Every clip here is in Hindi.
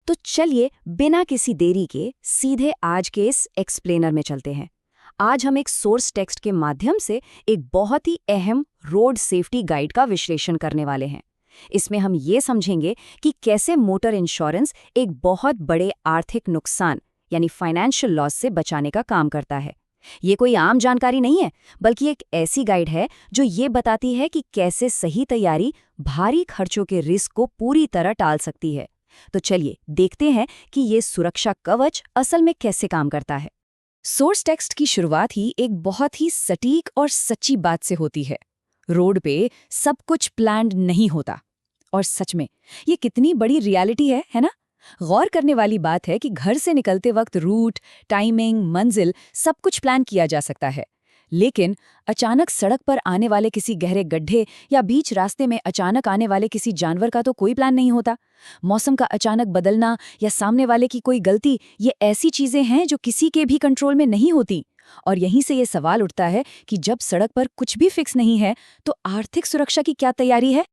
तो चलिए बिना किसी देरी के सीधे आज के इस एक्सप्लेनर में चलते हैं। आज हम एक सोर्स टेक्स्ट के माध्यम से एक बहुत ही अहम रोड सेफ्टी गाइड का विश्लेषण करने वाले हैं। इसमें हम ये समझेंगे कि कैसे मोटर इंश्योरेंस एक बहुत बड़े आर्थिक नुकसान यानी फाइनेंशियल लॉस से बचाने का काम करता है। ये कोई आम जानकारी नहीं है, बल्कि एक ऐसी गाइड है जो ये बताती है कि कैसे सही तैयारी भारी खर्चों के रिस्क को पूरी तरह टाल सकती है। तो चलिए देखते हैं कि ये सुरक्षा कवच असल में कैसे काम करता है। सोर्स टेक्स्ट की शुरुआत ही एक बहुत ही सटीक और सच्ची बात से होती है। रोड पे सब कुछ प्लान्ड नहीं होता। और सच में ये कितनी बड़ी रियलिटी है ना? गौर करने वाली बात है कि घर से निकलते वक्त रूट, टाइमिंग, मंजिल सब कुछ प्लान किया जा सकता है, लेकिन अचानक सड़क पर आने वाले किसी गहरे गड्ढे या बीच रास्ते में अचानक आने वाले किसी जानवर का तो कोई प्लान नहीं होता। मौसम का अचानक बदलना या सामने वाले की कोई गलती, ये ऐसी चीजें हैं जो किसी के भी कंट्रोल में नहीं होती। और यहीं से ये सवाल उठता है कि जब सड़क पर कुछ भी फिक्स नहीं है तो आर्थिक सुरक्षा की क्या तैयारी है?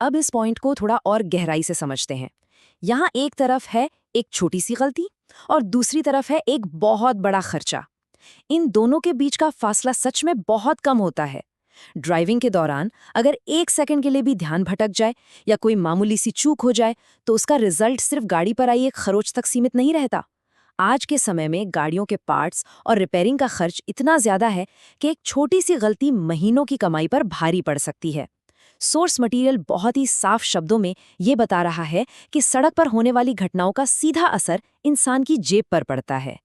अब इस पॉइंट को थोड़ा और गहराई से समझते हैं। यहाँ एक तरफ है एक छोटी सी गलती और दूसरी तरफ है एक बहुत बड़ा खर्चा। इन दोनों के बीच का फासला सच में बहुत कम होता है। ड्राइविंग के दौरान अगर एक सेकंड के लिए भी ध्यान भटक जाए या कोई मामूली सी चूक हो जाए तो उसका रिजल्ट सिर्फ गाड़ी पर आई एक खरोच तक सीमित नहीं रहता। आज के समय में गाड़ियों के पार्ट्स और रिपेयरिंग का खर्च इतना ज्यादा है कि एक छोटी सी गलती महीनों की कमाई पर भारी पड़ सकती है। सोर्स मटेरियल बहुत ही साफ शब्दों में ये बता रहा है कि सड़क पर होने वाली घटनाओं का सीधा असर इंसान की जेब पर पड़ता है।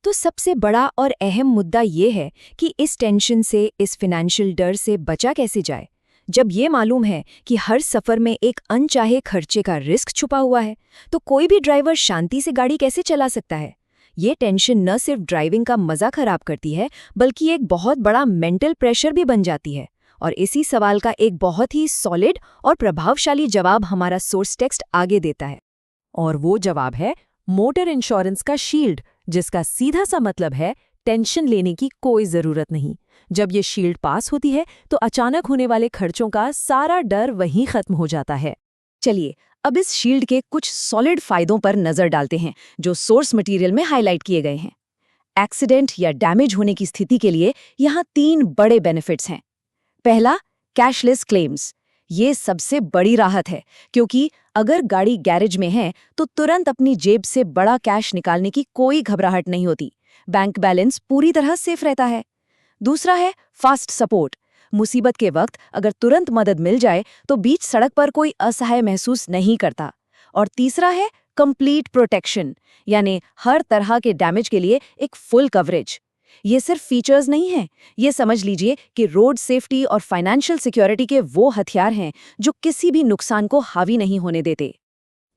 तो सबसे बड़ा और अहम मुद्दा ये है कि इस टेंशन से, इस फाइनेंशियल डर से बचा कैसे जाए। जब ये मालूम है कि हर सफर में एक अनचाहे खर्चे का रिस्क छुपा हुआ है, तो कोई भी ड्राइवर शांति से गाड़ी कैसे चला सकता है? ये टेंशन न सिर्फ ड्राइविंग का मजा खराब करती है, बल्कि एक बहुत बड़ा मेंटल प्रेशर भी बन जाती है। और इसी सवाल का एक बहुत ही सॉलिड और प्रभावशाली जवाब हमारा सोर्स टेक्स्ट आगे देता है। और वो जवाब है मोटर इंश्योरेंस का शील्ड, जिसका सीधा सा मतलब है टेंशन लेने की कोई जरूरत नहीं। जब ये शील्ड पास होती है तो अचानक होने वाले खर्चों का सारा डर वहीं खत्म हो जाता है। चलिए अब इस शील्ड के कुछ सॉलिड फायदों पर नजर डालते हैं जो सोर्स मटेरियल में हाईलाइट किए गए हैं। एक्सीडेंट या डैमेज होने की स्थिति के लिए यहाँ 3 बड़े बेनिफिट्स हैं। पहला, कैशलेस क्लेम्स। ये सबसे बड़ी राहत है, क्योंकि अगर गाड़ी गैरेज में है तो तुरंत अपनी जेब से बड़ा कैश निकालने की कोई घबराहट नहीं होती। बैंक बैलेंस पूरी तरह सेफ रहता है। दूसरा है फास्ट सपोर्ट। मुसीबत के वक्त अगर तुरंत मदद मिल जाए तो बीच सड़क पर कोई असहाय महसूस नहीं करता। और तीसरा है कंप्लीट प्रोटेक्शन, यानी हर तरह के डैमेज के लिए एक फुल कवरेज। ये सिर्फ फीचर्स नहीं हैं, ये समझ लीजिए कि रोड सेफ्टी और फाइनेंशियल सिक्योरिटी के वो हथियार हैं जो किसी भी नुकसान को हावी नहीं होने देते।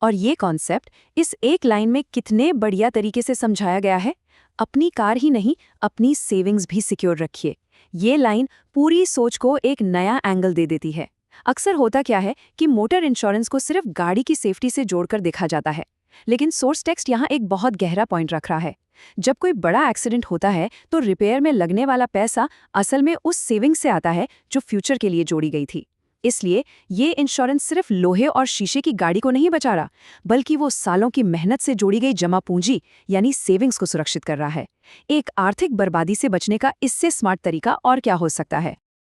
और ये कॉन्सेप्ट इस एक लाइन में कितने बढ़िया तरीके से समझाया गया है। अपनी कार ही नहीं, अपनी सेविंग्स भी सिक्योर रखिए। ये लाइन पूरी सोच को एक नया एंगल दे देती है। अक्सर होता क्या है कि मोटर इंश्योरेंस को सिर्फ गाड़ी की सेफ्टी से जोड़कर देखा जाता है, लेकिन सोर्स टेक्स्ट यहाँ एक बहुत गहरा पॉइंट रख रहा है। जब कोई बड़ा एक्सीडेंट होता है तो रिपेयर में लगने वाला पैसा असल में उस सेविंग से आता है जो फ्यूचर के लिए जोड़ी गई थी। इसलिए ये इंश्योरेंस सिर्फ लोहे और शीशे की गाड़ी को नहीं बचा रहा, बल्कि वो सालों की मेहनत से जोड़ी गई जमा पूंजी यानी सेविंग्स को सुरक्षित कर रहा है। एक आर्थिक बर्बादी से बचने का इससे स्मार्ट तरीका और क्या हो सकता है?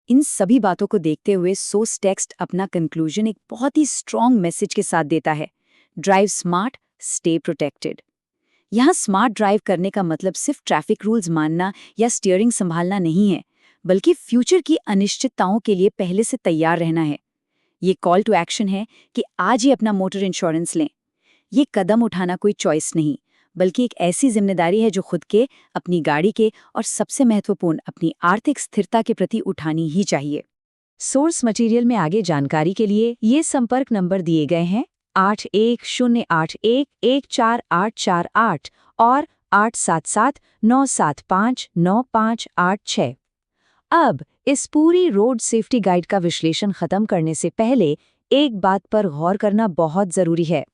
इन सभी बातों को देखते हुए सोर्स टेक्स्ट अपना कंक्लूजन एक बहुत ही स्ट्रॉन्ग मैसेज के साथ देता है। Drive smart, stay protected. यहाँ स्मार्ट ड्राइव करने का मतलब सिर्फ ट्रैफिक रूल्स मानना या स्टीयरिंग संभालना नहीं है, बल्कि फ्यूचर की अनिश्चितताओं के लिए पहले से तैयार रहना है। ये कॉल टू एक्शन है कि आज ही अपना मोटर इंश्योरेंस लें। ये कदम उठाना कोई चॉइस नहीं, बल्कि एक ऐसी जिम्मेदारी है जो खुद के, अपनी गाड़ी के और सबसे महत्वपूर्ण अपनी आर्थिक स्थिरता के प्रति उठानी ही चाहिए। सोर्स मटेरियल में आगे जानकारी के लिए ये संपर्क नंबर दिए गए हैं 8108114848 और 8779759586। अब इस पूरी रोड सेफ्टी गाइड का विश्लेषण खत्म करने से पहले एक बात पर गौर करना बहुत जरूरी है।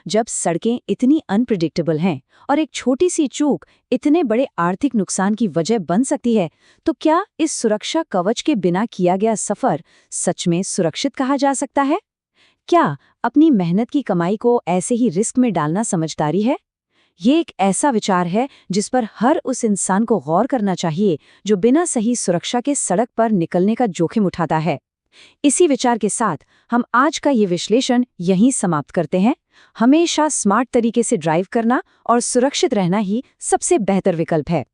जब सड़कें इतनी अनप्रिडिक्टेबल हैं और एक छोटी सी चूक इतने बड़े आर्थिक नुकसान की वजह बन सकती है, तो क्या इस सुरक्षा कवच के बिना किया गया सफर सच में सुरक्षित कहा जा सकता है? क्या अपनी मेहनत की कमाई को ऐसे ही रिस्क में डालना समझदारी है? ये एक ऐसा विचार है जिस पर हर उस इंसान को गौर करना चाहिए जो बिना सही सुरक्षा के सड़क पर निकलने का जोखिम उठाता है। इसी विचार के साथ हम आज का ये विश्लेषण यहीं समाप्त करते हैं। हमेशा स्मार्ट तरीके से ड्राइव करना और सुरक्षित रहना ही सबसे बेहतर विकल्प है।